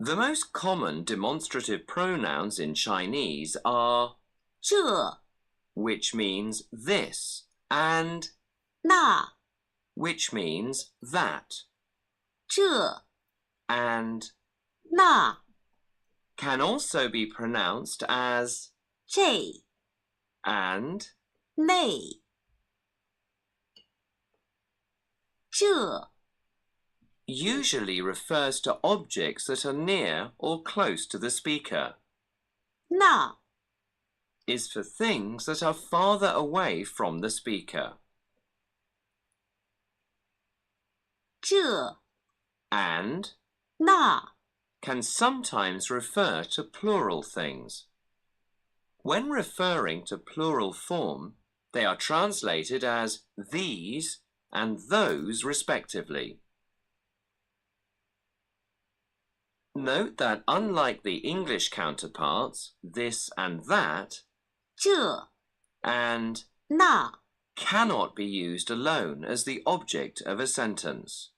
The most common demonstrative pronouns in Chinese are 这 which means this, and 那 which means that, 这 and 那 can also be pronounced as 这 and, 那这 usually refers to objects that are near or close to the speaker, 那 is for things that are farther away from the speaker, 这 and 那 can sometimes refer to plural things. When referring to plural form, they are translated as these and those respectively. Note that unlike the English counterparts, this and that, 这 and 那 cannot be used alone as the object of a sentence.